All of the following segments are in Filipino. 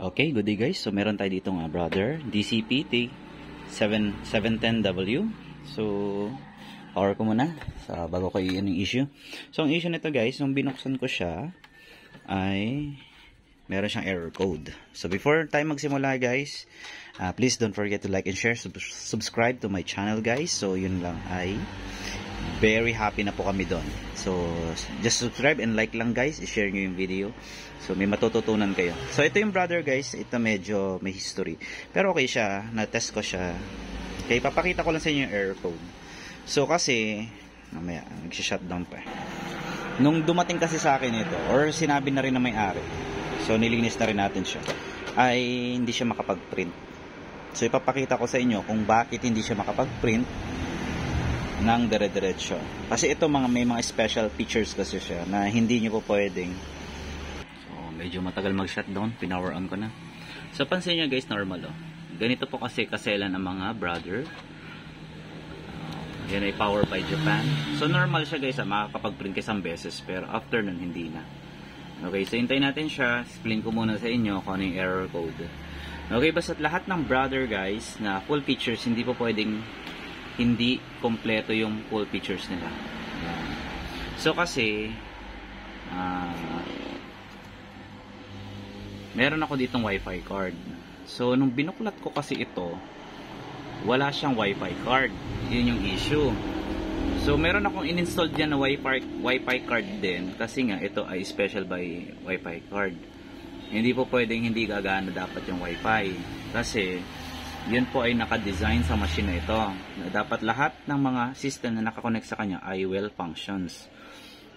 Okay, good day guys. So meron tayo dito nga brother, DCP T710W. So power ko muna sa bago ko yun yung issue. So ang issue nito guys, nung binuksan ko siya ay meron siyang error code. So before tayo magsimula guys, please don't forget to like and share, subscribe to my channel guys. So yun lang, ay very happy na po kami doon. So just subscribe and like lang guys, i-share nyo yung video. So may matututunan kayo. So ito yung brother guys, ito medyo may history. Pero okay siya, na-test ko siya. Okay, papakita ko lang sa inyo yung error code. So kasi, mamaya, nag-shutdown pa. Nung dumating kasi sa akin ito, or sinabi na rin na may-ari, so nilinis na rin natin siya, ay hindi siya makapag-print. So ipapakita ko sa inyo kung bakit hindi siya makapag-print ng dire-diretso. Kasi ito may mga special features kasi siya na hindi nyo po pwedeng. Medyo matagal mag-shutdown, pinower on ko na. So pansin nyo guys, normal oh. Ganito po kasi kaselan ng mga brother. Yan ay power by Japan. So normal siya guys, makakapag-print isang beses, pero after nun hindi na. Okay, so hintayin natin siya. Explain ko muna sa inyo kung ano yung error code. Okay, basta lahat ng brother guys na full features, hindi po pwedeng hindi kompleto yung full features nila. So kasi meron ako ditong wifi card. So nung binuklat ko kasi ito, wala siyang wifi card. Yun yung issue. So meron akong in-install dyan na wifi card din, kasi nga ito ay special by wifi card. Hindi po pwedeng hindi gagana dapat yung wifi, kasi yun po ay naka-design sa machine na ito, na dapat lahat ng mga system na nakakonect sa kanya ay well functions.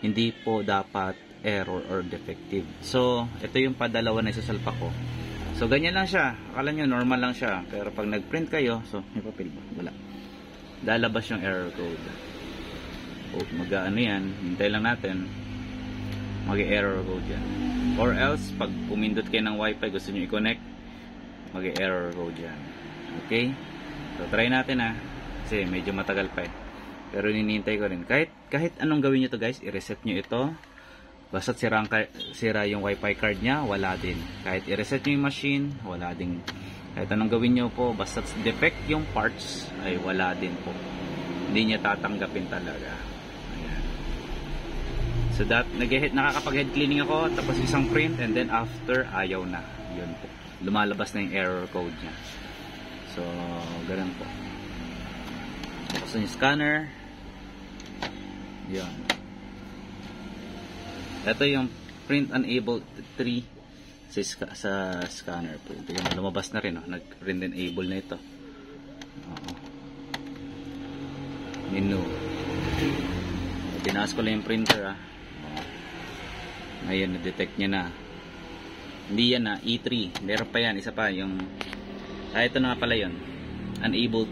Hindi po dapat error or defective. So ito yung padalawa na isasalpa ko. So ganyan lang siya, akala nyo normal lang siya, pero pag nag-print kayo, so may papel ba? Wala. Lalabas yung error code. O mag-ano yan, hintay lang natin, mag-error code yan. Or else pag pumindot kayo ng wifi, gusto nyo i-connect, mag-error code yan. Okay, so try natin kasi medyo matagal pa pero ninintay ko rin. Kahit anong gawin nyo to guys, i-reset nyo ito, basta't sira yung wifi card nya, wala din. Kahit i-reset nyo yung machine, wala din. Kahit anong gawin nyo po, basta't defect yung parts, ay wala din po. Hindi niya tatanggapin talaga. Ayan. So that, nakakapag-head cleaning ako, tapos isang print, and then after, ayaw na. Yun po. Lumalabas na yung error code nya. So, ganun po. Tapos yung scanner. Yan. Ito yung print unable 3 sa scanner po. Ito lumabas na rin. Nag-print enable na ito. Menu. Tinaas ko lang yung printer. Ngayon, na-detect niya na. Hindi yan E3. Meron pa yan. Isa pa yung ito na nga pala yun. Unable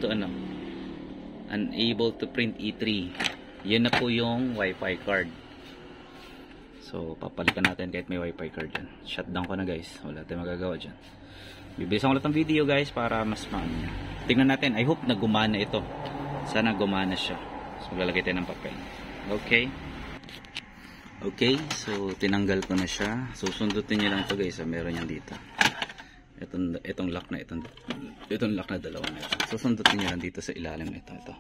to print E3. Yan na po yung wifi card. So papalitan natin kahit may wifi card dyan. Shutdown ko na guys, wala tayong magagawa dyan. Bibilisan ko lang itong video guys para mas maano. Tingnan natin, I hope na gumana ito. Sana gumana siya. So lalagay tayo ng papel. Okay, so tinanggal ko na siya. So sundutin nyo lang ito guys, meron yan dito. Itong lock na itong lock na dalawa na ito. So sundutin nyo lang dito sa ilalim na ito.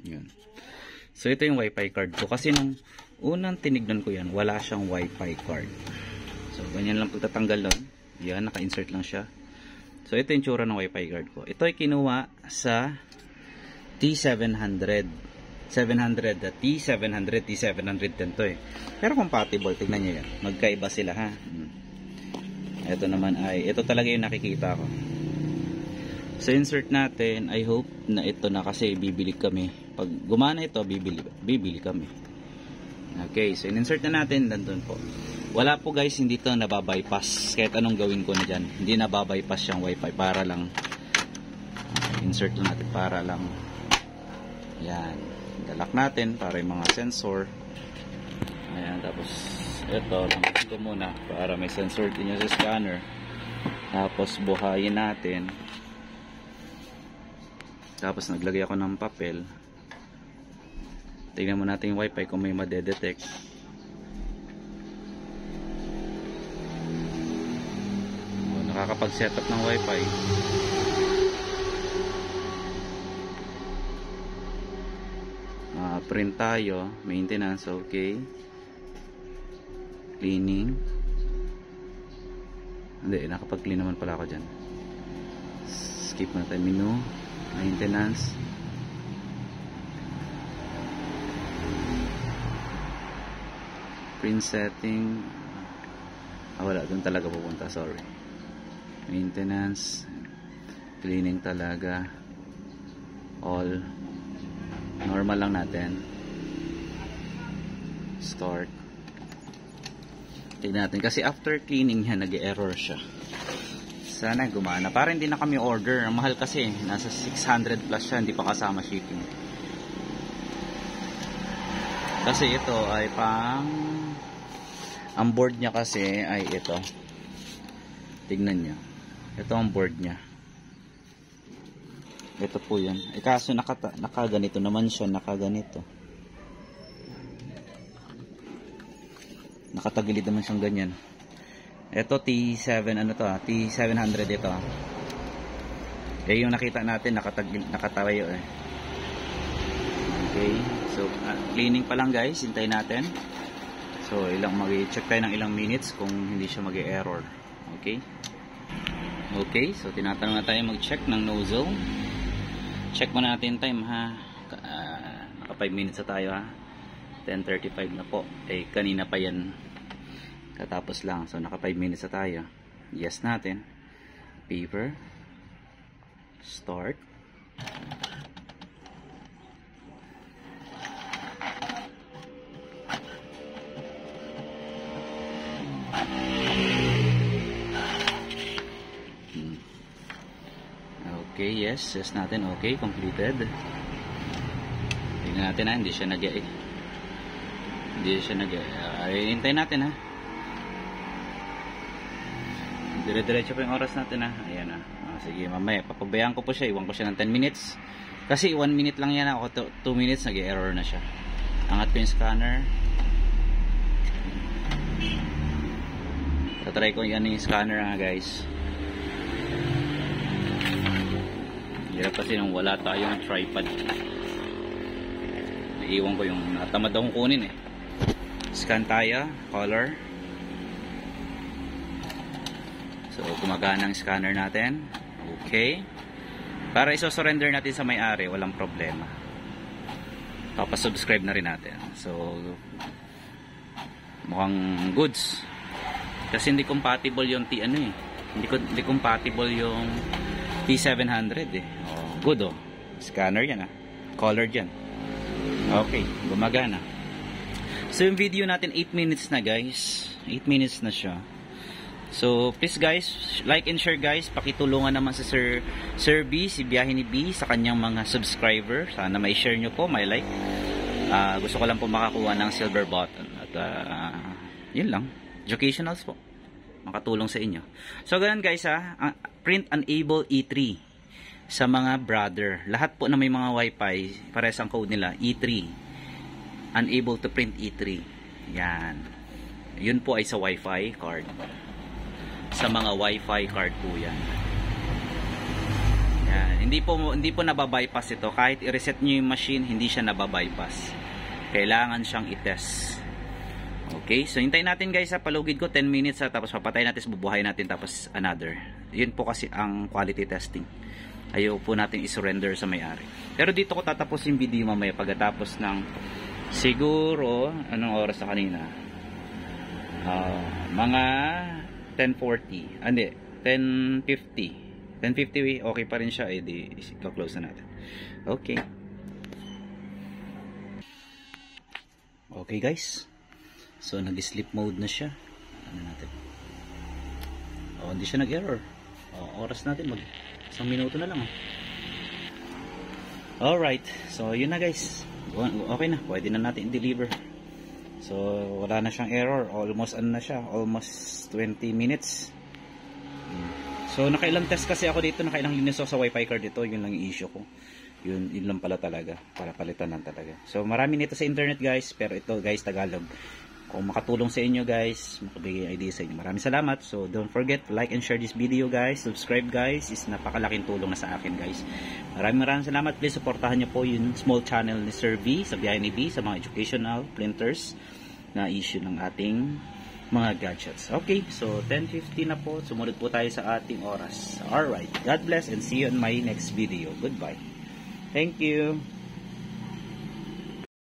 Yun. So ito yung wifi card ko, kasi nung unang tinignan ko yan, wala siyang wifi card. So ganyan lang pagtatanggal nun. Yan, naka-insert lang siya. So ito yung tsura ng wifi card ko. Ito ay kinuha sa T700 T710 to pero compatible, tignan nyo yan, magkaiba sila ito naman ay, ito talaga yung nakikita ko. So insert natin, I hope na ito na, kasi bibili kami. Pag gumana ito, bibili kami. Okay, so insert na natin, nandun po. Wala po guys, hindi ito nababypass. Kahit anong gawin ko na dyan, hindi nababypass yung wifi. Para lang, insert lang natin, para lang. Yan, dalak natin para yung mga sensor. Ayan, tapos ito, lambutin ko muna para may sensor din yung sa scanner. Tapos buhayin natin. Tapos naglagay ako ng papel. Tingnan mo natin yung wifi kung may madedetect. nakakapag-setup ng wifi. Print tayo, maintenance, okay. Cleaning. Hindi, nakapag-clean naman pala ako dyan. Skip na tayo, menu, maintenance. Print setting. Wala, dun talaga pupunta, sorry. Maintenance, cleaning talaga, all. Normal lang natin. Start. Tignan natin. Kasi after cleaning yan, nag-error siya. Sana gumana. Para hindi na kami order. Ang mahal kasi. Nasa 600 plus siya. Hindi pa kasama shipping. Kasi ito ay pang... Ang board niya kasi ay ito. Tignan niyo. Ito ang board niya. Ito po yan. Kaso nakaganito naman siya. Nakaganito. Nakatagilid naman siyang ganyan. Ito T7 ano to T700 ito. Yung nakita natin nakatayo eh. Okay. So cleaning pa lang guys. Hintayin natin. So mag-check tayo ng ilang minutes kung hindi siya mag-error. Okay. Okay. So tinatanong na tayo mag-check ng nozzle. Check muna natin time ha. Naka 5 minutes na tayo ha. 10:35 na po. Kanina pa yan. Katapos lang. So naka 5 minutes na tayo. Yes natin. Paper. Start. Okay, yes natin. Okay, completed. Tingnan natin ha, hindi siya hintayin natin ha. Dire-diretso pa yung oras natin ha. Ayan ha. Sige, mamaya papabayaan ko po siya. Iwan ko siya ng 10 minutes. Kasi 1 minute lang yan ako. 2 minutes nag-error na siya. Angat ko yung scanner. Tatry ko yung scanner ha guys. Hirap kasi nung wala tayong tripod. Naiiwan ko yung natamad akong kunin eh. Scan tayo, color. So gumagana ang scanner natin. Okay. Para iso-surrender natin sa may-ari, walang problema. Papasubscribe na rin natin. So mukhang goods. Kasi hindi compatible yung hindi compatible yung T700 eh. Oh, good oh. Scanner yan ah. Colored yan. Okay, gumagana. So yung video natin 8 minutes na guys. 8 minutes na siya. So please guys, like and share guys. Pakitulungan naman sa Sir B, si Biyahe ni B sa kanyang mga subscriber. Sana may share nyo po, may like. Gusto ko lang po makakuha ng silver button. At yun lang. Educationals po. Makatulong sa inyo. So ganun guys print unable E3 sa mga brother. Lahat po na may mga wifi, parehas ang code nila E3. Unable to print E3. Yan. Yun po ay sa wifi card. Sa mga wifi card po yan. Yan. Hindi po nababypass ito. Kahit i-reset nyo yung machine, hindi siya nababypass. Kailangan siyang i-test. Okay, so hintayin natin guys sa palugid ko 10 minutes tapos papatay natin, bubuhay natin tapos another. Yun po kasi ang quality testing. Ayaw po natin i-surrender sa may-ari. Pero dito ko tatapos yung video mamaya pagkatapos ng siguro anong oras na kanina? Mga 10:40. Hindi, 10:50. 10:50 okay pa rin siya, di i-close na natin. Okay. Okay guys. So nag-sleep mode na siya. Ano natin? Hindi siya nag-error. Oras natin isang minuto na lang. Alright. So yun na guys. Okay na. Pwede na natin i-deliver. So wala na siyang error. Almost na siya. Almost 20 minutes. So nakailang test kasi ako dito. Nakailang linis ako sa wifi card dito. Yun lang yung issue ko. Yun lang pala talaga. Para palitan lang talaga. So marami nito sa internet guys. Pero ito guys Tagalog. kung makatulong sa inyo guys, makabigay idea sa inyo. Maraming salamat. So don't forget to like and share this video guys. Subscribe guys, is napakalaking tulong na sa akin guys. Maraming salamat. Please supportahan niyo po yung small channel ni Sir V sa Biyahe ni V sa mga educational printers na issue ng ating mga gadgets. Okay, so 10:50 na po. Sumunod po tayo sa ating oras. Alright, God bless and see you on my next video. Goodbye. Thank you.